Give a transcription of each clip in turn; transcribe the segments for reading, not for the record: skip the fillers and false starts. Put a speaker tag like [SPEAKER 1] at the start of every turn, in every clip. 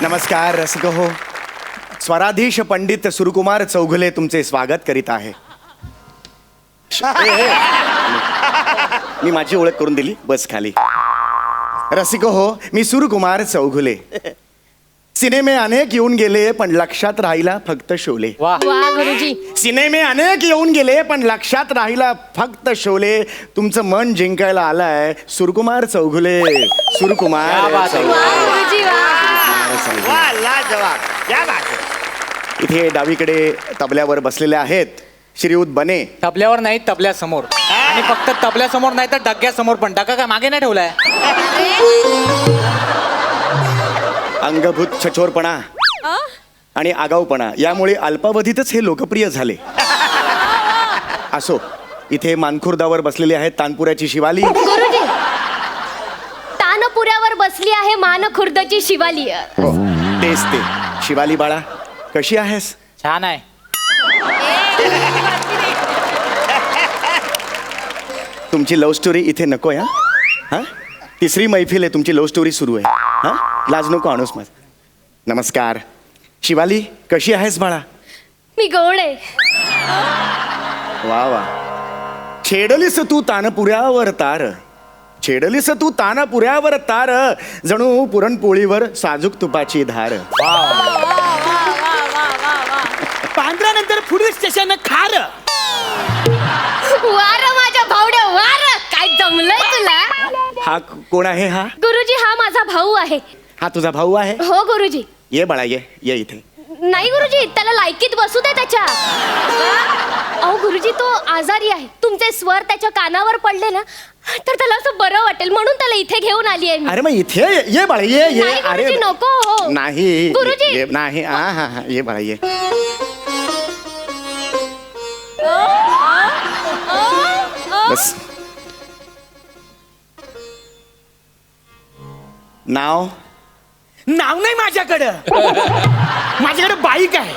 [SPEAKER 1] नमस्कार रसिक हो. स्वराधीश पंडित सुरकुमार चौघुले तुमचे स्वागत करीत आहे. मी माझी ओळख करून दिली, बस खाली. रसिक हो, मी सुरकुमार चौघुले. सिनेमे अनेक येऊन गेले पण लक्षात राहिला फक्त शोले.
[SPEAKER 2] वाह गुरुजी.
[SPEAKER 1] सिनेमे अनेक येऊन गेले पण लक्षात राहिला फक्त शोले. तुमचं मन जिंकायला आलाय सुरकुमार चौघुले. सुरकुमार
[SPEAKER 2] गुरुजी
[SPEAKER 3] वाह लाजवाब, क्या बात है.
[SPEAKER 1] इथे डावीकडे तबल्यावर बसलेले आहेत श्रीयुत बने.
[SPEAKER 2] तबल्यावर नाही, तबल्यासमोर. आणि फक्त तबल्यासमोर नाही तर डग्यासमोर पण. डगा काय मागे नाही ठेवलाय.
[SPEAKER 1] अंगभूत छछोरपणा आणि आगाऊपणा यामुळे अल्पावधीतच हे लोकप्रिय झाले. असो, इथे मानखुर्दावर बसलेले आहेत तानपुऱ्याची शिवाली.
[SPEAKER 4] गुरुजी, तानपुऱ्यावर बसली आहे मानखुर्दची शिवाली.
[SPEAKER 1] हो, तेच ते. शिवाली बाळा, कशी आहेस?
[SPEAKER 2] छान आहे.
[SPEAKER 1] तुमची लव्ह स्टोरी इथे नको आहे. हा, तिसरी मैफिल आहे, तुमची लव्ह स्टोरी सुरू आहे. हा, लाज नको आणूस माझ. नमस्कार शिवाली, कशी आहेस बाळा?
[SPEAKER 4] मी गोड आहे.
[SPEAKER 1] वा वा. छेडलीस तू तानपुऱ्यावर तार, छेडलीस तू तानपुऱ्यावर तार, जणू पुरणपोळीवर साजूक तुपाची धार.
[SPEAKER 3] पांढऱ्यानंतर पुढील स्टेशन खार.
[SPEAKER 4] वार माझ्या भावड्या, वार. काय जमलंय तुला?
[SPEAKER 1] हा कोण आहे? हा
[SPEAKER 4] गुरुजी, हा माझा भाऊ आहे.
[SPEAKER 1] हा तुझा भाऊ आहे?
[SPEAKER 4] हो गुरुजी.
[SPEAKER 1] ये बाळा, ये इथे.
[SPEAKER 4] नाही गुरुजी, त्याला लायकीत बसू दे त्याच्या. अहो गुरुजी, तो आजारी आहे. तुमचे स्वर त्याच्या कानावर पडले ना तर त्याला असं बरं वाटेल, म्हणून त्याला इथे घेऊन आली आहे मी.
[SPEAKER 1] अरे मग इथे ये बाळा, ये ये.
[SPEAKER 4] नाही
[SPEAKER 1] अरे
[SPEAKER 4] गुरुजी, नको. हो.
[SPEAKER 1] नाही
[SPEAKER 4] गुरुजी.
[SPEAKER 1] नाही. हा हा हा, ये बाळा ये. बस. नाव
[SPEAKER 3] नाव नाही माझ्याकडं. माझ्याकडे बाईक आहे.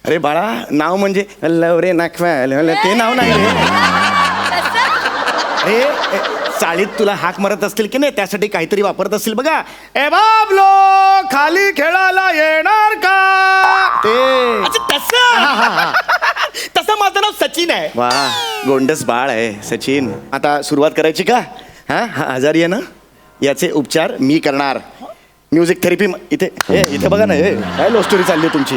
[SPEAKER 1] अरे बाळा, नाव म्हणजे लवरे नाखवाल ते नाव नाही रे. अरे चाळीत तुला हाक मारत असतील की नाही, त्यासाठी काहीतरी वापरत असतील बघा. ए बाबलो, खाली खेळायला येणार का? ते
[SPEAKER 3] अच्छा तसं. तसं माझं नाव सचिन आहे.
[SPEAKER 1] वा, गोंडस बाळ आहे सचिन. आता सुरुवात करायची का? हा हा, आजारी आहे ना, याचे उपचार मी करणार. म्युझिक थेरपी इथे इथे बघा ना. काय लो स्टोरी चालली तुमची?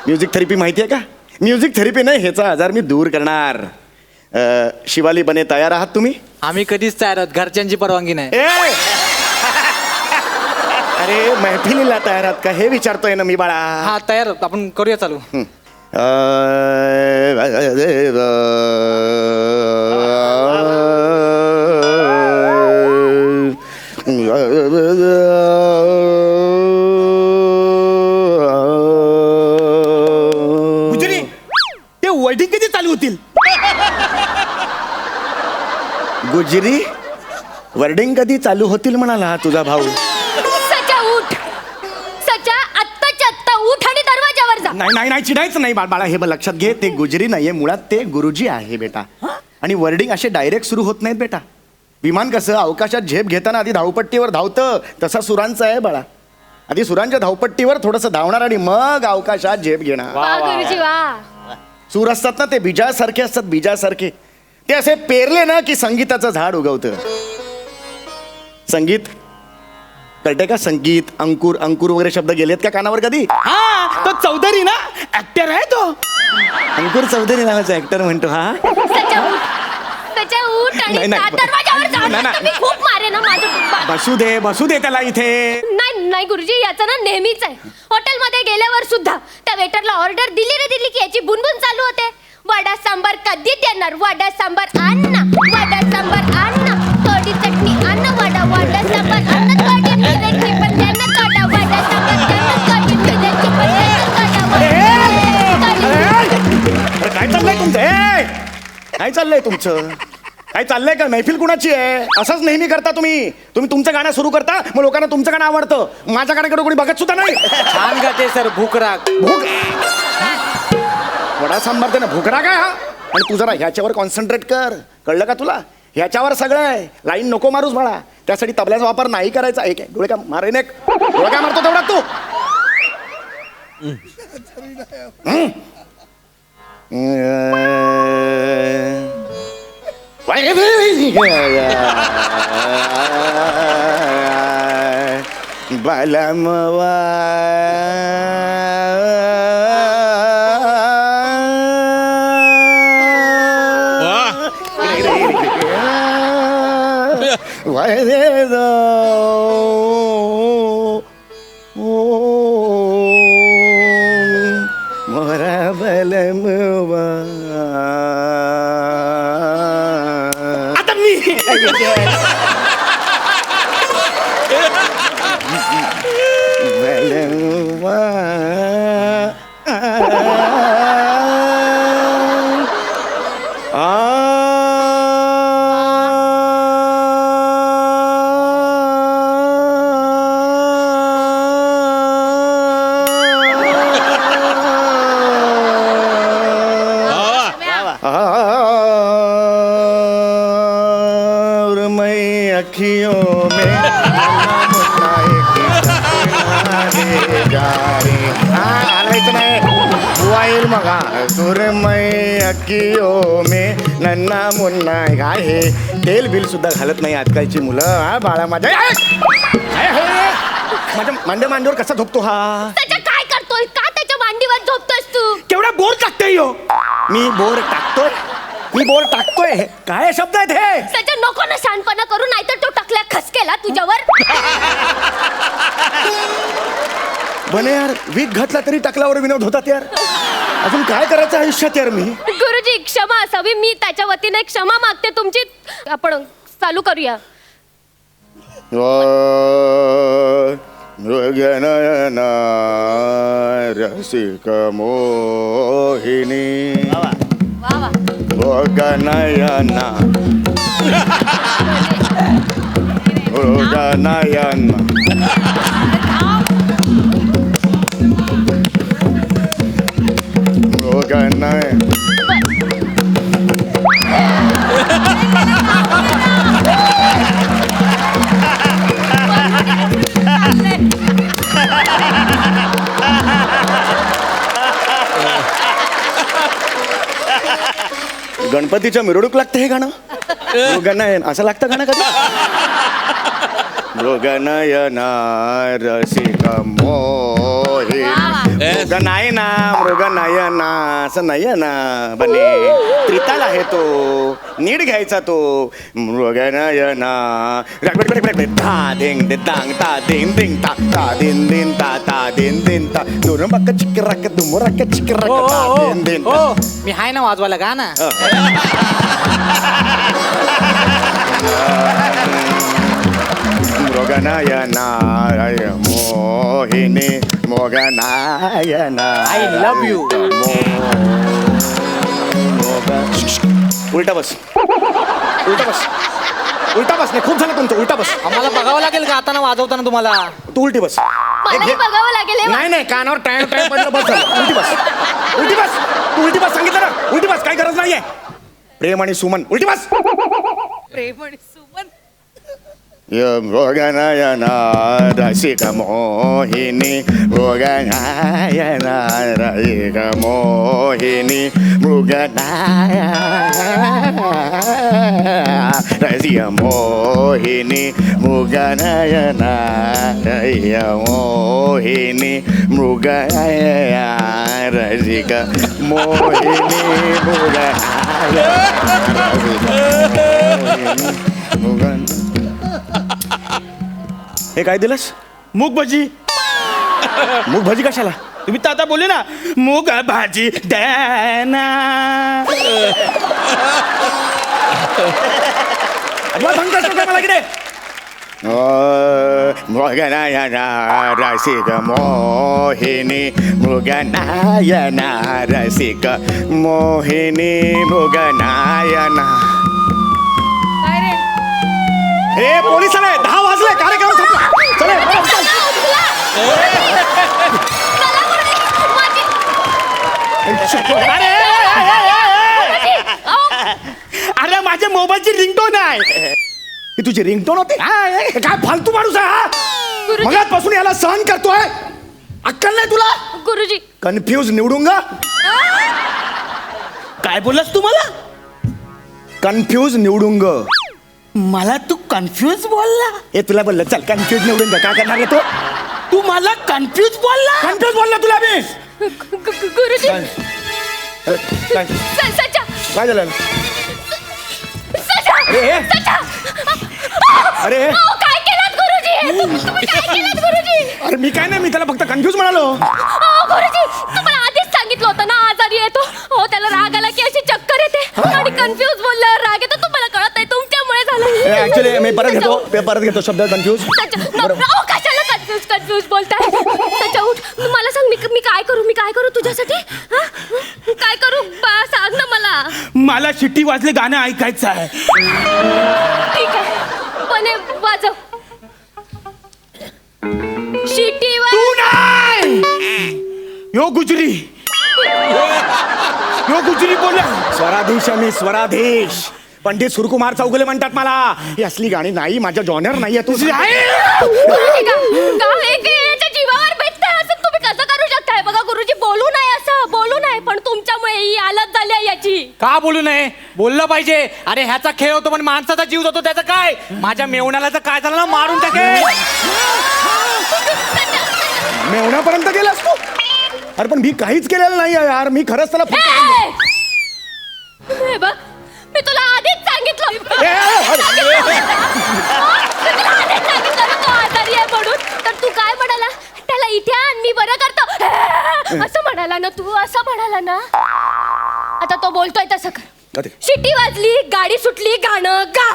[SPEAKER 1] म्युझिक थेरपी माहिती आहे का? म्युझिक थेरपी नाही, ह्याचा आजार मी दूर करणार. शिवाली बने, तयार आहात तुम्ही?
[SPEAKER 2] आम्ही कधीच तयार आहोत, घरच्यांची परवानगी नाही.
[SPEAKER 1] अरे मैफिलीला तयार आहात का हे विचारतोय ना मी बाळा.
[SPEAKER 2] हा तयार आहोत, आपण करूया चालू.
[SPEAKER 3] गुजरी, ते वर्डिंग कधी चालू होतील?
[SPEAKER 1] गुजरी, वर्डिंग कधी चालू होतील म्हणाला हा तुझा भाऊ.
[SPEAKER 4] सचा उठ. सचा, आत्ताच्या आत्ता उठ आणि दरवाजावर जा.
[SPEAKER 1] नाही चिडायचं नाही बाळा. हे बघ, लक्षात घे, ते गुजरी नाहीये, मुळात ते गुरुजी आहे बेटा. आणि वर्डिंग असे डायरेक्ट सुरू होत नाहीत बेटा. विमान कसं अवकाशात झेप घेताना आधी धावपट्टीवर धावतं, तसा सुरांचं आहे बाळा. आधी सुरांच्या धावपट्टीवर थोडंसं धावणार आणि मग अवकाशात झेप घेणार.
[SPEAKER 4] वा गुरुजी, वा.
[SPEAKER 1] सूर असतात ना, ते बीजासारखे असतात, बीजासारखे. ते असे पेरले ना की संगीताचं झाड उगवतं. संगीत कळते का? संगीत, अंकुर. अंकुर वगैरे शब्द गेलेत का कानावर कधी?
[SPEAKER 3] हा, तो चौधरी ना, ऍक्टर आहे तो.
[SPEAKER 1] अंकुर चौधरी नावाचा ऍक्टर म्हणतो. हा
[SPEAKER 4] सचा उठ. सचा उठ आणि
[SPEAKER 1] नाही, नाही.
[SPEAKER 4] दरवाजावर जा.
[SPEAKER 1] नाही, नाही.
[SPEAKER 4] मी खूप मारे ना माझं.
[SPEAKER 1] बसू दे त्याला इथे.
[SPEAKER 4] नाही गुरुजी, याचं ना नेहमीच आहे. हॉटेलमध्ये गेल्यावर सुद्धा त्या वेटरला ऑर्डर दिली की याची बुनबुन चालू होते. वडा सांबार कधी देणार? वडा सांबार आण ना, वडा सांबार आण ना, थोडी चटणी आण ना, वडा सांबार आण ना, थोडी मिरची पण दे ना, थोडा वडा सांबार दे ना, थोडी मिरची पण दे ना,
[SPEAKER 1] काय चाललंय तुमचं? काय चाललंय तुमचं? काय चाललंय का? मैफिल कुणाची आहे? असंच नेहमी करता तुम्ही. तुमचं गाणं सुरू करता, मग लोकांना तुमचं गाणं आवडतं, माझं गाण्याकडे कोणी बघत सुद्धा नाही.
[SPEAKER 2] छान गाते सर, भूकराग.
[SPEAKER 1] भूक वडा सांबार दे ना, भुकरा काय हा? आणि तू जरा ह्याच्यावर कॉन्सन्ट्रेट कर, कळलं का तुला? ह्याच्यावर सगळं आहे. लाईन नको मारूस बाळा, त्यासाठी तबल्याचा वापर नाही करायचा. एक आहे डोळे का मारेन, एक डोळे काय मारतो तेवढा तू. बालमवा मोरा बलमवा.
[SPEAKER 3] आता मी
[SPEAKER 1] बलमवा और मैं अखियों में आलायचं नाही बुवा येईल मग. सुरमय अखियों में नन्ना मुन्ना. काय हे तेल बिल सुद्धा घालत नाही आजकालची मुलं. हा बाळा माझ्या माझ्या मांड्या मांडीवर कसा झोपतो हा.
[SPEAKER 4] त्याच्या काय करतोय, का त्याच्या मांडीवर झोपतोस तू?
[SPEAKER 3] केवढा बोर टाकतोय ह्यो.
[SPEAKER 1] मी बोर टाकतोय, मी बोर टाकतोय. काय शब्द आहेत हे.
[SPEAKER 4] त्याच्या नको ना शहाणपणा करू, नाहीतर तो टकल्या खसकेला तुझ्यावर.
[SPEAKER 1] बने यार, वीक घातला तरी टाकल्यावर विनोद होतात यार. अजून काय करायचं आयुष्यात यार मी.
[SPEAKER 4] गुरुजी क्षमा असावी, मी त्याच्या वतीने क्षमा मागते तुमची. आपण चालू करूया.
[SPEAKER 1] मृगनयना रसिक मोहिनी
[SPEAKER 4] वा वा.
[SPEAKER 1] मृगनयना मृगनयना मृगनय. गणपतीच्या मिरवणूक लागते हे गाणं. मृगनयन असं लागतं गाणं कधी. मृगनयना रसिक मोहि. मृगनयना मृगनयना असं नयना बने. त्रिताल आहे तो, नीट घ्यायचा तो. मृगनयना धा दिंग दे दांग ता दिंग दिंग ता ता दिन दिन ता ता दिन दिन ता दुरंबक चिकरक दुमरक चिकरक ता दिन दिन ता.
[SPEAKER 2] मी हाय ना वाजवायला गा ना.
[SPEAKER 1] मृगनयना मोहिनी मृगनयना.
[SPEAKER 2] I love you.
[SPEAKER 1] उलटा बस, उलटा बस, उलटा बस. नाही खूप झालं तुमचं, उलटा बस.
[SPEAKER 2] आम्हाला बघावं लागेल का आता वाजवताना तुम्हाला.
[SPEAKER 1] तू उलटी बस.
[SPEAKER 4] मलाही बघावं लागेल हे.
[SPEAKER 1] नाही नाही कानावर टाइम टाइम पडलं बस झालं. उलटी बस, उलटी बस. तू उलटी बस सांगितलं ना. उलटी बस, काही गरज नाहीये. प्रेम आणि सुमन उलटी बस.
[SPEAKER 5] प्रेम आणि सुमन.
[SPEAKER 1] मृगनयना रसिक मोहिनी मृगनयना रसिक मोहिनी मृगनयना रसिक मोहिनी मृगनयना रसिक मोहिनी मृगनयना रसिक मोहिनी मृगनयना. हे काय दिलंस.
[SPEAKER 3] मूग भजी.
[SPEAKER 1] मूग भाजी कशाला.
[SPEAKER 3] तुम्ही तर आता बोलले ना मूग भाजी द्याना.
[SPEAKER 1] मला इकडे. मृगनयना रसिक मोहिनी मृगनयना रसिक मोहिनी मृगनयना.
[SPEAKER 5] काय रे?
[SPEAKER 1] हे पोलीस आले, 10 वाजले, कार्यक्रम संपला. चले
[SPEAKER 3] अरे माझ्या मोबाईलची रिंगटोन आहे.
[SPEAKER 1] ही तुझी रिंगटोन होती? काय फालतू माणूस आहे हा?
[SPEAKER 4] गुरुजी.
[SPEAKER 1] मगाचपासून याला सहन करतोय. अक्कल नाही तुला?
[SPEAKER 4] गुरुजी
[SPEAKER 1] कन्फ्यूज निवडूंगा.
[SPEAKER 3] काय बोललास तू मला?
[SPEAKER 1] कन्फ्यूज निवडूंग.
[SPEAKER 3] मला तू कन्फ्यूज बोलला.
[SPEAKER 1] हे तुला बोललं चल कन्फ्यूज निवडून काय करणार आहे तो?
[SPEAKER 3] तू मला कन्फ्यूज बोलला.
[SPEAKER 1] कन्फ्यूज बोलला तुला मी.
[SPEAKER 4] गुरुजी
[SPEAKER 1] काय
[SPEAKER 4] सचा
[SPEAKER 1] काय झालं?
[SPEAKER 4] सचा
[SPEAKER 1] अरे.
[SPEAKER 4] सचा
[SPEAKER 1] अरे.
[SPEAKER 4] अहो, काय केलात गुरुजी? तुम्ही काय केलात गुरुजी?
[SPEAKER 1] अरे मी काय नाही, मी त्याला फक्त कन्फ्यूज म्हणालो.
[SPEAKER 4] अहो, गुरुजी तुम्हाला आधीच सांगितलं होतं ना आजारी येतो. हो त्याला राग आला की अशी चक्कर येते आणि कन्फ्यूज बोलल्यावर राग येतो. तुम्हाला कळत नाही तुमच्यामुळे झालं.
[SPEAKER 1] ऍक्च्युली मी परत घेतो शब्द कन्फ्यूज.
[SPEAKER 4] कशाला कन्फ्यूज बोलताय? त्याच्या उठ मला सांग मी काय करू तुझ्यासाठी? हा? काय करू सांग ना मला.
[SPEAKER 3] मला शिट्टी वाजले गाणं ऐकायचं आहे.
[SPEAKER 4] ठीक आहे पण हे वाजव. शिटी
[SPEAKER 3] तू नाही. यो गुजरी बोला.
[SPEAKER 1] स्वराधीश मी स्वराधीश. पंडित सुरकुमार चौगुले म्हणतात मला. ही असली गाणी नाही, माझ्या जॉनर नाहीये तू.
[SPEAKER 4] याच्या जीवावर बेतताय असं तुम्ही कसं करू शकताय? बघा गुरुजी बोलू नये पण तुमच्यामुळे ही हालत झाली आहे याची.
[SPEAKER 2] का बोलू नये? बोललं पाहिजे. अरे ह्याचा खेळ होतो पण माणसाचा जीव जातो त्याचं काय? माझ्या मेवण्याला तर काय झालं ना, मारून टाके.
[SPEAKER 1] मेवण्यापर्यंत गेलास तू? अरे पण मी काहीच केलेलं नाही यार. मी खरंच त्याला
[SPEAKER 4] हे बघ मी तुला आधीच सांगितलं.
[SPEAKER 1] ए, अरे.
[SPEAKER 4] तुला आधीच सांगितलं ना तो आजारी आहे म्हणून. तर तू काय म्हणाला? त्याला इथे आण मी बरं करतो असं म्हणाला ना तू. असं म्हणाला ना. आता तो बोलतोय तसं कर.
[SPEAKER 1] अरे.
[SPEAKER 4] शिट्टी वाजली गाडी सुटली गाणं गा.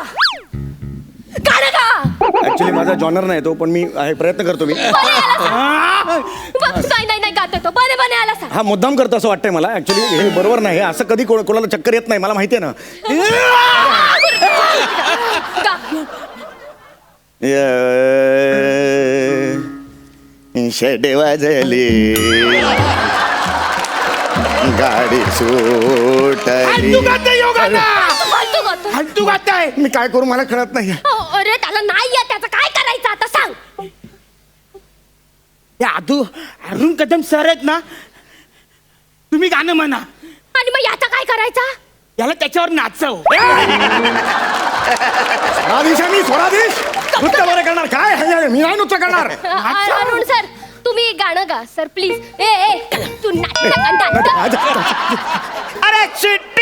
[SPEAKER 1] ऍक्च्युली माझा जॉनर नाही तो, पण मी प्रयत्न करतो. मी
[SPEAKER 4] नाही गात तो बने आला सांग.
[SPEAKER 1] हा मुद्दाम करतो असं वाटतंय मला. ऍक्च्युली हे बरोबर नाही. हे असं कधी कोणाला चक्कर येत नाही, मला माहिती आहे ना. शेड वाजली गाडी सुटली.
[SPEAKER 3] तू गाताय.
[SPEAKER 1] मी काय करू मला कळत नाही.
[SPEAKER 4] अरे त्याला नाही येत त्याचं काय करायचं आता सांग.
[SPEAKER 3] अरुण कदम सर आहेत ना, तुम्ही गाणं म्हणा
[SPEAKER 4] आणि मग याचा काय करायचा?
[SPEAKER 3] याला त्याच्यावर नाचव.
[SPEAKER 1] स्वराधीश मी स्वराधीश. नृत्य बरं करणार काय? मी नाही नृत्य करणार.
[SPEAKER 4] अरुण सर तुम्ही गाणं गा सर प्लीज. ए तू नाच.
[SPEAKER 1] अरे चिट्टी